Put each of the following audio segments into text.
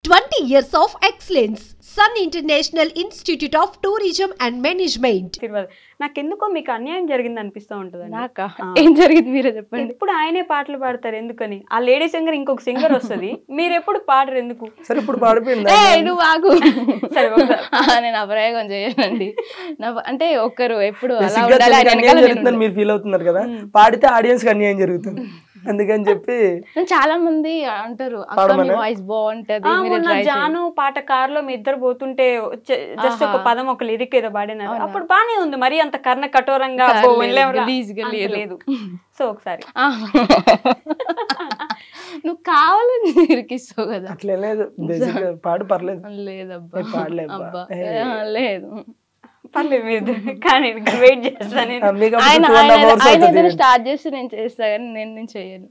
20 years of excellence. Sun International Institute of Tourism and Management. నాకెందుకో మీకు అన్యాయం జరిగింది అనిపిస్తూ ఉంటుంది. నాకా ఏం జరిగింది మీరే చెప్పండి. ఇప్పుడు ఆయనే పాటలు పాడతారు ఎందుకని? ఆ లేడీ సింగర్ ఇంకొక సింగర్ వస్తుంది, మీరు ఎప్పుడు పాడరు ఎందుకు? సరే ఇప్పుడు పాడిపోయింది నువ్వు ఆగు. సరే నేను అప్రయోగం చేయనండి. అంటే ఒక్కరు ఎప్పుడు జరుగుతుందని మీరు ఫీల్ అవుతున్నారు కదా, పాడితే ఆడియన్స్ కి అన్యాయం జరుగుతుంది అందుకని చెప్పి చాలా మంది అంటారు వాయిస్ బాగుంటది. జాను పాట కార్ లో మీ ఇద్దరు పోతుంటే జస్ట్ ఒక పదం ఒక లిరిక్ ఏదో పాడినారు, అప్పుడు బానే ఉంది. మరి అంత కర్ణ కఠోరంగా లేదు. సో ఒకసారి నువ్వు కావాలని ఇరికిస్తావు కదా. అట్లే లేదు, పాడు పర్లేదు. లేదబ్బా పాడలేబ్బా లేదు పర్లేదు కానీ వెయిట్ చేస్తాను. ఆయన స్టార్ట్ చేస్తే నేను చేస్తా కానీ నేను చేయను.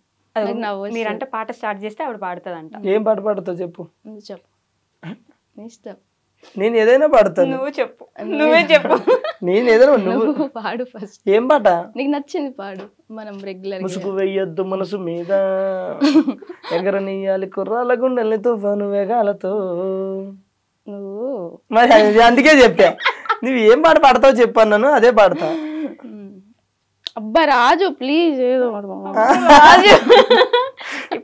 మీరంటే పాట స్టార్ట్ చేస్తే ఆవిడ పాడుతుందంట. ఏం పాట పాడుతావు చెప్పు. చెప్పు నీ ఇష్టం. నేను ఏదైనా పాడుతాను. నువ్వు చెప్పు, నువ్వే చెప్పు. నేను ఏదైనా నువ్వు పాడు ఫస్ట్. ఏం పాట నీకు నచ్చింది పాడు. మనం రెగ్యులర్ ముసుగు వెయ్యొద్దు మనసు మీద, ఎగరనీయాలి కుర్రాల గుండెల్ని తుఫాను వేగాలతో. నువ్వు మరి అందుకే చెప్పా నువ్వు ఏం పాట పాడతావు చెప్పు అన్నాను, అదే పాడతా. అబ్బా రాజు ప్లీజ్ ఏదో రాజు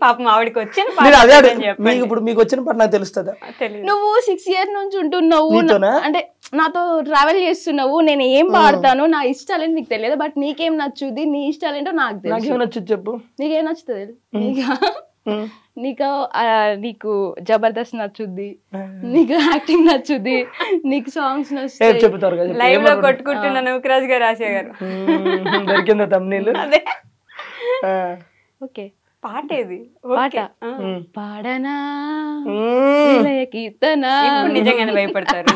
పాపం ఆవిడకి వచ్చిన ఇప్పుడు మీకు వచ్చిన పాట నాకు తెలుస్తుందా? నువ్వు 6 years నుంచి ఉంటున్నావు అంటే నాతో ట్రావెల్ చేస్తున్నావు. నేను ఏం పాడతాను నా ఇష్టాలేంటి నీకు తెలియదు, బట్ నీకేం నచ్చుది నీ ఇష్టాలేంటో నాకు తెలుసు. నాకేం నచ్చుది చెప్పు. నీకేం నచ్చుతుంది? నీకు జబర్దస్త్ నచ్చుద్ది, నీకు యాక్టింగ్ నచ్చుద్ది, నీకు సాంగ్స్ నచ్చుతాయి. చెప్తారు లైవ్ లో కొట్టుకుంటున్నా నౌకరాజ్ గారు రాశా గారు దొరికిందా తమ్నీలు? ఓకే పాట ఏది? పాట పాడనా కీర్తనా. నిజంగానే భయపడతారు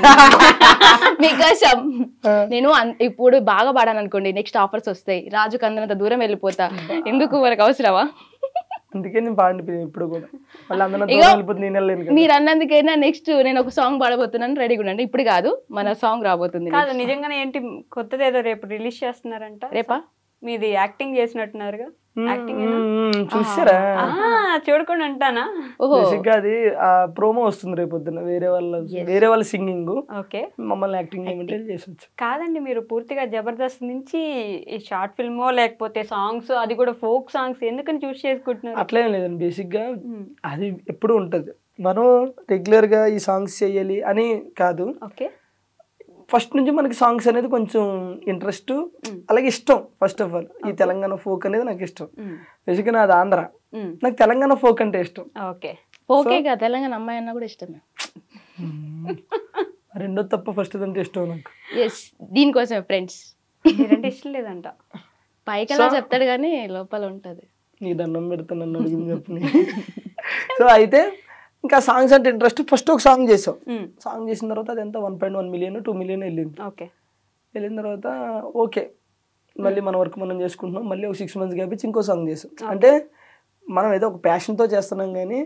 మీకోసం. నేను ఇప్పుడు బాగా పాడాను అనుకోండి, నెక్స్ట్ ఆఫర్స్ వస్తాయి, రాజుకు అందరంత దూరం వెళ్ళిపోతా. ఎందుకు మనకు అవసరమా? అందుకే నేను పాడిపోయి ఇప్పుడు కూడా మీరు అన్నందుకైనా నెక్స్ట్ నేను ఒక సాంగ్ పాడబోతున్నాను, రెడీగా ఉండండి. ఇప్పుడు కాదు, మన సాంగ్ రాబోతుంది. కాదు నిజంగానే ఏంటి కొత్తది ఏదో రేపు రిలీజ్ చేస్తున్నారంట. రేపా? మీది యాక్టింగ్ చేసినట్టున్నారుగా. చూసారా? చూడకుండా అంటానా? అది ఆ ప్రోమో వస్తుంది రేపు పొద్దున, వేరే వాళ్ళ సింగింగ్. ఓకే, మమ్మల్ని యాక్టింగ్ చేసొచ్చు. కాదండి మీరు పూర్తిగా జబర్దస్త్ నుంచి ఈ షార్ట్ ఫిల్మో లేకపోతే సాంగ్స్, అది కూడా ఫోక్ సాంగ్స్ ఎందుకని చూస్ చేసుకుంటున్నారు? అట్లేం లేదండి, బేసిక్ గా అది ఎప్పుడు ఉంటది. మనం రెగ్యులర్ గా ఈ సాంగ్స్ చేయాలి అని కాదు. ఓకే, ఫస్ట్ నుంచి మనకి సాంగ్స్ అనేది కొంచెం ఇంట్రెస్ట్, అలాగే ఇష్టం. ఫస్ట్ ఆఫ్ ఆల్ ఈ తెలంగాణ ఫోక్ అనేది నాకు ఇష్టం. బేసిక్గా నాది ఆంధ్ర, నాకు తెలంగాణ ఫోక్ అంటే ఇష్టం. ఓకే, ఓకే, తెలంగాణ అమ్మాయి అన్న కూడా ఇష్టమే. రెండో తప్ప ఫస్ట్ అంటే ఇష్టం నాకు. దీనికోసమే ఫ్రెండ్స్. మీరంటే ఇష్టం లేదంట, పైకలా చెప్తాడు కానీ లోపల ఉంటది. నీ దండం పెడతా నన్ను అడిగింది చెప్పని. సో అయితే ఇంకా సాంగ్స్ అంటే ఇంట్రెస్ట్. ఫస్ట్ ఒక సాంగ్ చేసాం, సాంగ్ చేసిన తర్వాత అది ఎంత 1.1 million 2 million వెళ్ళింది. ఓకే, వెళ్ళిన తర్వాత ఓకే మళ్ళీ మన వర్క్ మనం చేసుకుంటున్నాం. మళ్ళీ ఒక 6 months గ్యాప్ ఇచ్చి ఇంకో సాంగ్ చేసాం. అంటే మనం ఏదో ఒక ప్యాషన్తో చేస్తున్నాం కానీ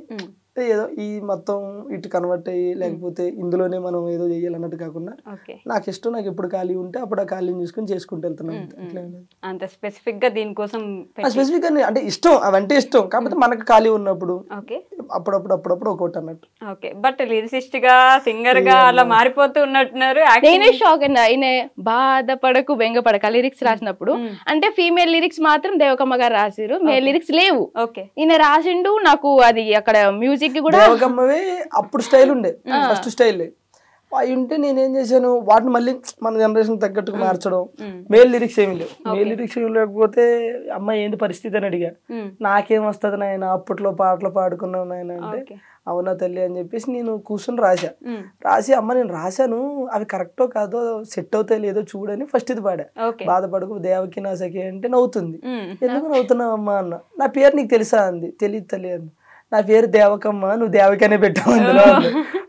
ఏదో ఈ మొత్తం ఇటు కన్వర్ట్ అయ్యి లేకపోతే ఇందులోనే మనం ఏదో చేయాలన్నట్టు కాకుండా నాకు ఇష్టం, నాకు ఎప్పుడు ఖాళీ ఉంటే అప్పుడు ఆ ఖాళీని చూసుకుని చేసుకుంటూ వెళ్తున్నాను. అంత స్పెసిఫిక్ గా దీనికోసం స్పెసిఫిక్ గా అంటే ఇష్టం, అవంటే ఇష్టం. కాకపోతే మనకు ఖాళీ ఉన్నప్పుడు అప్పుడప్పుడు ఒకటి అన్నట్టు. ఓకే, బట్ లిరిసిస్ట్ గా సింగర్ గా అలా మారిపోతూ ఉన్నట్టున్నారు. నేనే షాక్ అండి. ఆయన బాధపడకు బెంగపడక లిరిక్స్ రాసినప్పుడు అంటే ఫీమేల్ లిరిక్స్ మాత్రం దేవకమ్మ గారు రాసిరు, మేల్ లిరిక్స్ లేవు. ఓకే, ఈయన రాసిండు. నాకు అది అక్కడ మ్యూజిక్ దేవకమ్మవే అప్పుడు స్టైల్ ఉండే, ఫస్ట్ స్టైల్ అవి ఉంటే నేనేం చేశాను, వాటిని మళ్ళీ మన జనరేషన్ తగ్గట్టుకు మార్చడం. మేల్ లిరిక్స్ ఏమి లేవు. మేల్ లిరిక్స్ ఏమి లేకపోతే అమ్మాయి ఏంటి పరిస్థితి అని అడిగా. నాకేం వస్తుంది నాయన, అప్పట్లో పాటలు పాడుకున్నావు నాయన అంటే అవునా తల్లి అని చెప్పేసి నేను కూర్చొని రాసి అమ్మ నేను రాశాను, అవి కరెక్టో కాదో సెట్ అవుతాయి లేదో చూడని ఫస్ట్ ఇది పాడా. బాధపడకు దేవకి నా సఖి అంటే నవ్వుతుంది. ఎందుకు నవ్వుతున్నావు అమ్మ అన్న. నా పేరు నీకు తెలుసా అంది. తెలియదు తల్లి అంది. నా పేరు దేవకమ్మ, నువ్వు దేవకనే పెట్టావు అందులో.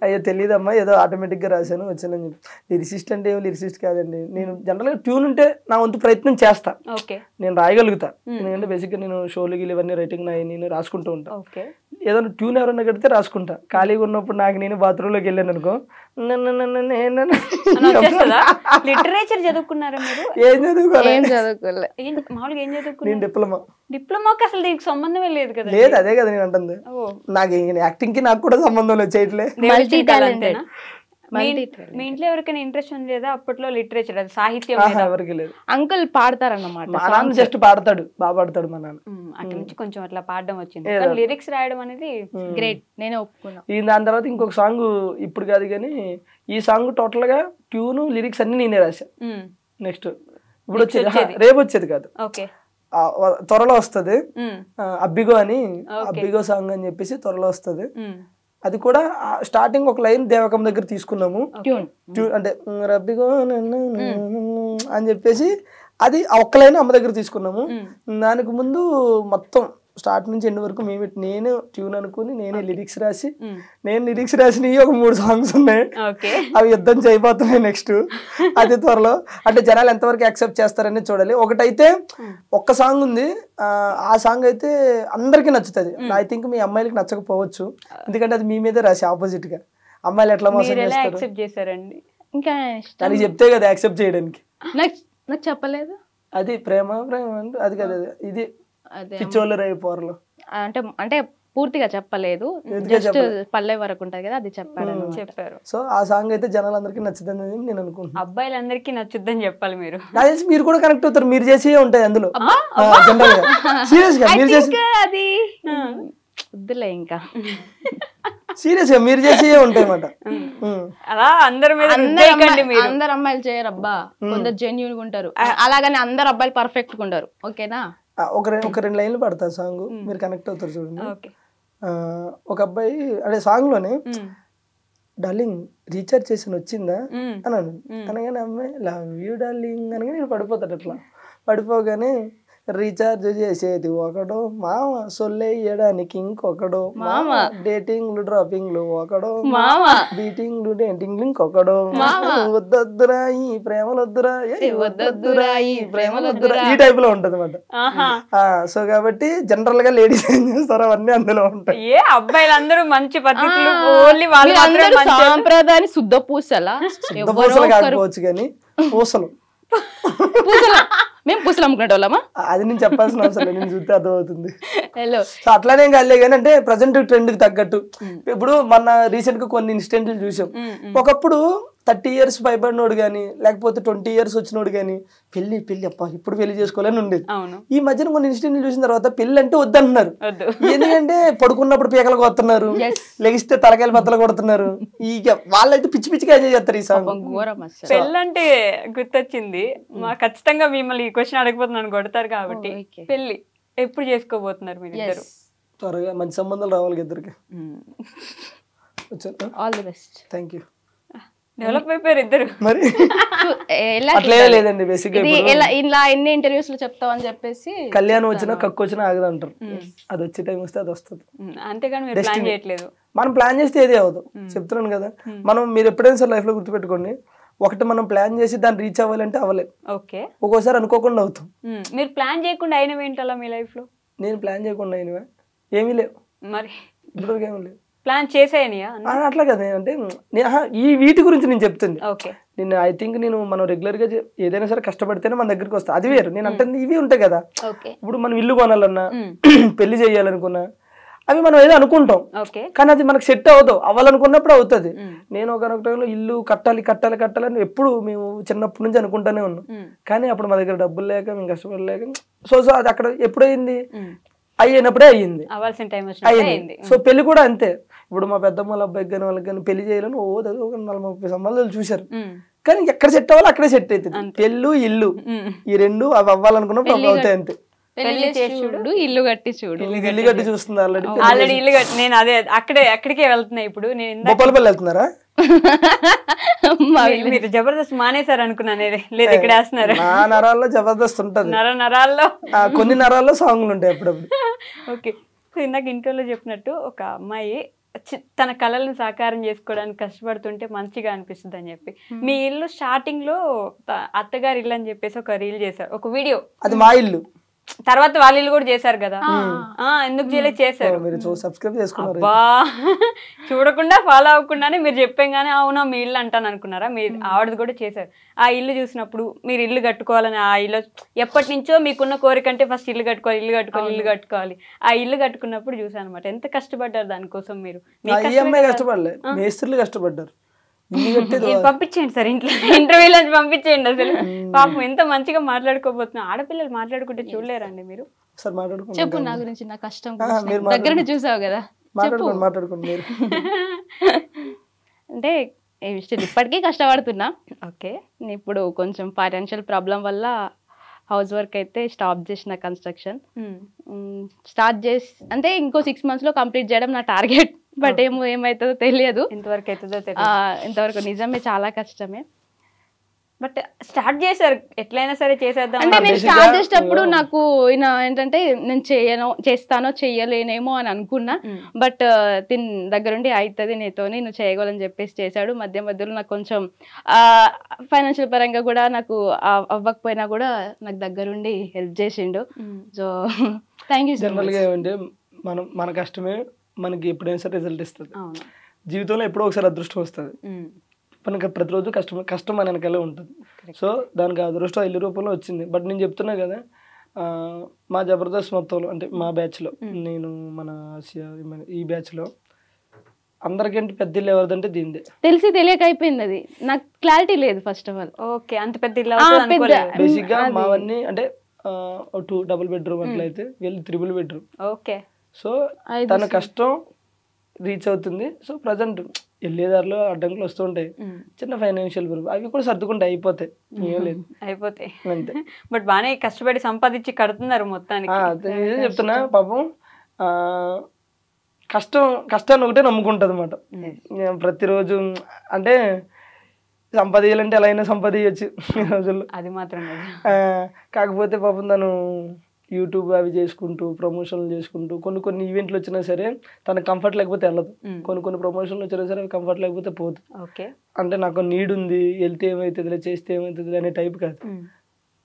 అయ్యో తెలియదమ్మా ఏదో ఆటోమేటిక్ గా రాశాను వచ్చానని చెప్పి. లిరిసిస్ట్ అంటే ఏమో లిరిసిస్ట్ కాదండి, నేను జనరల్ గా ట్యూన్ ఉంటే నా వంతు ప్రయత్నం చేస్తా, నేను రాయగలుగుతా. ఎందుకంటే బేసిక్ గా నేను షోలు గిలు ఇవన్నీ రైటింగ్ నేను రాసుకుంటూ ఉంటా. ఏదైనా ట్యూన్ ఎవరన్నా కడితే రాసుకుంటా. ఖాళీగా ఉన్నప్పుడు నాకు నేను బాత్రూమ్ లోకి వెళ్ళాను అనుకో, లిటరేచర్ చదువుకున్నారా మీరు? ఏం చదువుకోవాలి, మామూలుగా ఏం చదువుకున్నారు? నేను డిప్లొమా. డిప్లొమాకి అసలు దీనికి సంబంధమే లేదు కదా? లేదు, అదే కదా నేను అంటుంది. నాకు యాక్టింగ్ కి నాకు కూడా సంబంధం లేదు, చేయట్లే. మీ ఇంట్లో ఎవరికైనా ఇంట్రెస్ట్ ఉంది లేదా అప్పట్లో లిటరేచర్, అది సాహిత్యం? ఎవరికి లేదు. అంకుల్ పాడతారన్నమాట, మా నాన్న జస్ట్ పాడతాడు, బాగా పాడతాడు మా నాన్న. అక్కడ నుంచి కొంచెం అట్లా పాడడం వచ్చింది, లిరిక్స్ రాయడం అనేది గ్రేట్, నేనే ఒప్పుకున్నా. దాని తర్వాత ఇంకొక సాంగ్ ఇప్పుడు కాదు కానీ ఈ సాంగ్ టోటల్ గా ట్యూన్ లిరిక్స్ అన్ని నేనే రాశా. నెక్స్ట్ ఇప్పుడు వచ్చేది, రేపు వచ్చేది కాదు, త్వరలో వస్తుంది. అబ్బిగో అని, అబ్బిగో సాంగ్ అని చెప్పేసి త్వరలో వస్తుంది. అది కూడా స్టార్టింగ్ ఒక లైన్ దేవకం దగ్గర తీసుకున్నాము, అంటే రబ్బిగో అని చెప్పేసి అది ఒక్క లైన్ అమ్మ దగ్గర తీసుకున్నాము. దానికి ముందు మొత్తం స్టార్ట్ నుంచి ఎండ్ వరకు నేను ట్యూన్ అనుకుని నేనే లిరిక్స్ రాసి, నేను లిరిక్స్ రాసినవి ఒక 3 సాంగ్స్ ఉన్నాయి, అవి యుద్ధం చేయబోతున్నాయి నెక్స్ట్. అది త్వరలో, అంటే జనాలు ఎంతవరకు యాక్సెప్ట్ చేస్తారని చూడాలి. ఒకటైతే ఒక్క సాంగ్ ఉంది, ఆ సాంగ్ అయితే అందరికీ నచ్చుతుంది. ఐ థింక్ మీ అమ్మాయిలకి నచ్చకపోవచ్చు, ఎందుకంటే అది మీ మీదే రాసి ఆపోజిట్ గా. అమ్మాయిలు ఎట్లా మోసం చేస్తారండి, ఇంకా దానికి చెప్తే కదా యాక్సెప్ట్ చేయడానికి. నాకు చెప్పలేదు, అది ప్రేమ ప్రేమ అంటే అది కదా, ఇది పిచ్చోళ్ళు రైపోర్లు అంటే పూర్తిగా చెప్పలేదు, జస్ట్ పల్లె వరకు ఉంటది కదా, అది చెప్పారు. సో ఆ సాంగ్ అయితే జనాలందరికీ నచ్చుతుంది నేను అనుకుంటున్నాను. అబ్బాయిలందరికీ నచ్చుద్దని చెప్పాలి మీరు. మీరు కూడా కనెక్ట్ అవుతారు, మీరు చేసే ఉంటాయి అందులో. జనరల్ గా సీరియస్ గా మీరు చేసి అది వద్దులే, ఇంకా సీరియస్ గా మీరు చేసే ఉంటాయి అన్నమాట. అలా అందరి మీద అందరు అమ్మాయిలు చేయరు అబ్బా, కొందరు జెన్యూన్ గా ఉంటారు, అలాగని అందరు అబ్బాయిలు పర్ఫెక్ట్ గా ఉంటారు. ఓకేనా, ఒక 2 లైన్లు పడతా సాంగ్, మీరు కనెక్ట్ అవుతారు చూడండి. ఒక అబ్బాయి అంటే సాంగ్ లోనే డార్లింగ్ రీఛార్జ్ చేసి వచ్చిందా అన్నాను, అనగానే అమ్మాయి లవ్ యూ డార్లింగ్ అనగా నేను పడిపోతాడు. అట్లా పడిపోగానే రీఛార్జ్ చేసేది ఒకడో మామ, సొల్లేయడానికి ఇంకొకడో మామ, డేటింగ్లు డ్రాపింగ్లు ఒకడో మామ, బీటింగ్లు డేటింగ్లు ఇంకొకడో వద్దొద్దురా ఈ ప్రేమలొద్దురా, వద్దొద్దురా ఈ ప్రేమలొద్దురా, ఈ టైప్ లో ఉంటది అన్నమాట. సో కాబట్టి జనరల్ గా లేడీస్ ఏం చేస్తారు అవన్నీ అందులో ఉంటాయి. అబ్బాయిలందరూ మంచి పద్ధతులు, సాంప్రదాయాన్ని శుద్ధ పూసలా, శుద్ధ పూసలు కాకపోవచ్చు కానీ పూసలు మేము పూసలు అమ్ముకునే వాళ్ళమా, అది నేను చెప్పాల్సిన అవసరం లేదు, నేను చూస్తే అర్థమవుతుంది. సో అట్లానే కాలే కానీ అంటే ప్రజెంట్ ట్రెండ్ కి తగ్గట్టు. ఇప్పుడు మన రీసెంట్ గా కొన్ని ఇన్సిడెంట్లు చూసాం. ఒకప్పుడు 30 years పైబడినోడు కానీ లేకపోతే 20 years వచ్చినోడు కానీ పెళ్లి అప్ప ఇప్పుడు పెళ్లి చేసుకోవాలని ఉండేది. ఈ మధ్యన కొన్ని ఇన్సిడెంట్లు చూసిన తర్వాత పెళ్లి అంటే వద్దంటున్నారు. ఎందుకంటే పడుకున్నప్పుడు పీకలు కొడుతున్నారు, లెగిస్తే తలకాయలు బద్దలు కొడుతున్నారు. ఇక వాళ్ళైతే పిచ్చి పిచ్చిగా ఎంజాయ్ చేస్తారు ఈ సాంగ్. పెళ్ళి అంటే గుర్తొచ్చింది, మా ఖచ్చితంగా మిమ్మల్ని ఈ క్వశ్చన్ అడగబోతున్నాను, కొడతారు కాబట్టి. పెళ్లి ఎప్పుడు చేసుకోబోతున్నారు మీరు ఇద్దరు? త్వరగా మంచి సంబంధాలు రావాలి ఇద్దరికి. All the best. Thank you. Develop అయిపోయారు ఇద్దరు. మరి అట్లే లేదండి, బేసిక్ గా ఇలా ఎన్ని ఇంటర్వ్యూస్ లో చెప్తావు అని చెప్పేసి కళ్యాణం వచ్చినా కక్కు వచ్చినా ఆగదంటారు. అది వచ్చే టైం వస్తే అది వస్తుంది, అంతేగాని మీరు ప్లాన్ చేయట్లేదు. మనం ప్లాన్ చేస్తే ఏది అవ్వదు, చెప్తున్నాను కదా. మనం మీరు ఎప్పుడైనా సార్ లైఫ్ లో గుర్తుపెట్టుకోండి, ఒకటి మనం ప్లాన్ చేసి దాన్ని రీచ్ అవ్వాలంటే అవ్వలేదు, ఒక్కోసారి అనుకోకుండా అవుతాం. మీరు ప్లాన్ చేయకుండా అయినవి ఏంటలా మీ లైఫ్ లో? నేను ప్లాన్ చేయకుండా అయినవా ఏమీ లేవు, మరి ఇప్పుడు ఏమీ లేవు. ప్లాన్ చేసేయనియా? అట్లా కదా, అంటే ఈ వీటి గురించి నేను చెప్తుంది. నేను ఐ థింక్ మనం రెగ్యులర్ గా ఏదైనా సరే కష్టపడితేనే మన దగ్గరికి వస్తా, అది వేరు. నేను అంటే ఇవి ఉంటాయి కదా, ఇప్పుడు మనం ఇల్లు కొనాలన్నా పెళ్లి చేయాలనుకున్నా అవి మనం ఏదో అనుకుంటాం, కానీ అది మనకు సెట్ అవ్వాలనుకున్నప్పుడు అవుతుంది. నేను ఒక టైంలో ఇల్లు కట్టాలని ఎప్పుడు మేము చిన్నప్పటి నుంచి అనుకుంటానే ఉన్నాం, కానీ అప్పుడు మా దగ్గర డబ్బులు లేక మేము కష్టపడలేక సో అది అక్కడ ఎప్పుడైంది అయ్యినప్పుడే అయ్యింది. సో పెళ్లి కూడా అంతే. ఇప్పుడు మా పెద్దమ్మ అబ్బాయికి కానీ వాళ్ళకి కానీ పెళ్లి చేయాలని ఒక 40-30 సంబంధాలు చూశారు, కానీ ఎక్కడ సెట్ అవ్వాలి అక్కడే సెట్ అవుతుంది. పెళ్ళు ఇల్లు ఈ రెండు అవి అవ్వాలనుకున్నప్పుడు అవి అవుతాయి అంతే. ఇల్లు కట్టి చూడు, ఇల్లు కట్టి చూస్తుంది ఆల్రెడీ ఇల్లు కట్టి. నేను అదే అక్కడికే వెళ్తున్నా ఇప్పుడు. నేను బొప్పలపల్లి వెళ్తున్నారా? మీరు జబర్దస్త్ మానేశారు అనుకున్నాను, లేదు ఇక్కడ వేస్తున్నారు. నా నరాల్లో జబర్దస్త్ ఉంటది, నరాల్లో కొన్ని నరాల్లో సాంగ్లు ఉంటాయి అప్పుడప్పుడు. ఓకే, సో ఇందాక ఇంటర్వ్యూలో చెప్పినట్టు ఒక అమ్మాయి తన కళలను సాకారం చేసుకోవడానికి కష్టపడుతుంటే మంచిగా అనిపిస్తుంది అని చెప్పి. మీ ఇల్లు స్టార్టింగ్ లో అత్తగారి ఇల్లు అని చెప్పేసి ఒక రీల్ చేశారు, ఒక వీడియో. అది మా ఇల్లు. తర్వాత వాళ్ళ ఇల్లు కూడా చేశారు కదా, ఎందుకు చేయలేదు, చేశారు. బా చూడకుండా ఫాలో అవ్వకుండానే మీరు చెప్పంగానే అవునా మీ ఇల్లు అంటాను అనుకున్నారా? మీరు ఆవిడది కూడా చేశారు. ఆ ఇల్లు చూసినప్పుడు మీరు ఇల్లు కట్టుకోవాలని, ఆ ఇల్లు ఎప్పటి నుంచో మీకున్న కోరిక అంటే ఫస్ట్ ఇల్లు కట్టుకోవాలి, ఇల్లు కట్టుకోవాలి, ఇల్లు కట్టుకోవాలి. ఆ ఇల్లు కట్టుకున్నప్పుడు చూసాను అనమాట ఎంత కష్టపడ్డారు దానికోసం. మీరు కష్టపడ్డారు. పంపించేయండి సార్ ఇంట్లో, ఇంటర్వ్యూలో పంపించేయండి. అసలు పాపం ఎంత మంచిగా మాట్లాడుకోబోతున్నా. ఆడపిల్లలు మాట్లాడుకుంటే చూడలేరండి మీరు? చెప్పు నా గురించి, నా కష్టం దగ్గర చూసావు కదా. అంటే ఇప్పటికీ కష్టపడుతున్నా. ఓకే, ఇప్పుడు కొంచెం ఫైనాన్షియల్ ప్రాబ్లం వల్ల హౌస్ వర్క్ అయితే స్టాప్ చేసిన, కన్స్ట్రక్షన్ స్టార్ట్ చేసి అంటే ఇంకో 6 months లో కంప్లీట్ చేయడం నా టార్గెట్. బట్ ఏమవుతుందో తెలియదు, ఇంతవరకు నిజమే చాలా కష్టమే. బట్ స్టార్ట్ చేశారు, ఎట్లయినా సరే చేసేద్దాం అంటే. నేను స్టార్ట్ చేసేటప్పుడు నాకు ఏంటంటే నేను చేస్తానో చెయ్యలేనేమో అని అనుకున్నా. బట్ తిన్ దగ్గరుండి అవుతుంది నీతోని, నువ్వు చేయగలని చెప్పేసి చేశాడు. మధ్య మధ్యలో నాకు కొంచెం ఫైనాన్షియల్ పరంగా కూడా నాకు అవ్వకపోయినా కూడా నాకు దగ్గరుండి హెల్ప్ చేసిండు. So thank you. జనరల్గా ఏమంటే మన కష్టమే మనకి ఎప్పుడైనా సరే రిజల్ట్ ఇస్తుంది. జీవితంలో ఎప్పుడో ఒకసారి అదృష్టం వస్తుంది. మనకి ప్రతిరోజు కష్టం మన వెనకాలే ఉంటుంది. సో దానికి అదృష్టం ఇల్లు రూపంలో వచ్చింది. బట్ నేను చెప్తున్నా కదా, మా జబర్దస్త్ మొత్తంలో అంటే మా బ్యాచ్లో, నేను మన ఈ బ్యాచ్లో అందరికంటే పెద్ద ఇల్లు ఎవరిదంటే దీనిదే. తెలిసి తెలియక అయిపోయింది, అది నాకు క్లారిటీ లేదు ఫస్ట్ ఆఫ్ ఆల్. ఓకే, అంత పెద్ద ఇల్లు బేసిక్గా మావన్నీ అంటే 2 double bedroom అట్లయితే వీళ్ళు 3 bedroom. ఓకే, సో తన కష్టం రీచ్ అవుతుంది. సో ప్రజెంట్ వెళ్ళేదారిలో అడ్డంకులు వస్తుంటాయి, చిన్న ఫైనాన్షియల్ ప్రాబ్లం, అవి కూడా సర్దుకుంటే అయిపోతాయి. ఏం లేదు, అయిపోతాయి అంతే. బట్ బాగానే కష్టపడి సంపాదించి కడుతున్నారు మొత్తానికి. నేను చెప్తున్నా పాపం కష్టాన్ని ఒకటే నమ్ముకుంటుంది అన్నమాట ప్రతిరోజు. అంటే సంపాదించాలంటే ఎలా అయినా సంపాదించచ్చు ఈ రోజుల్లో, అది మాత్రం. కాకపోతే పాపం తను యూట్యూబ్ అవి చేసుకుంటూ ప్రమోషన్లు చేసుకుంటూ కొన్ని ఈవెంట్లు వచ్చినా సరే తనకు కంఫర్ట్ లేకపోతే వెళ్ళదు. కొన్ని ప్రమోషన్లు వచ్చినా సరే అవి కంఫర్ట్ లేకపోతే పోదు. అంటే నాకు నీడ్ ఉంది, వెళ్తే ఏమవుతుంది, చేస్తే ఏమవుతుంది అనే టైప్ కాదు.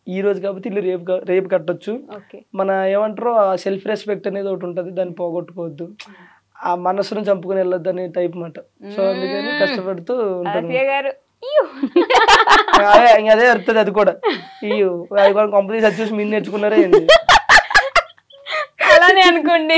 ఈ రోజు కాబట్టి ఇల్లు రేపు కట్టొచ్చు. మన ఏమంటారో ఆ సెల్ఫ్ రెస్పెక్ట్ అనేది ఒకటి ఉంటుంది, దాన్ని పోగొట్టుకోవద్దు, ఆ మనసును చంపుకొని వెళ్ళొద్దు అనే టైప్ మాట. సో అందుకని కష్టపడుతూ ఉంటాను. అదే అర్థది, అది కూడా కంపెనీ చూసి మీరు నేర్చుకున్నారే అలానే అనుకోండి.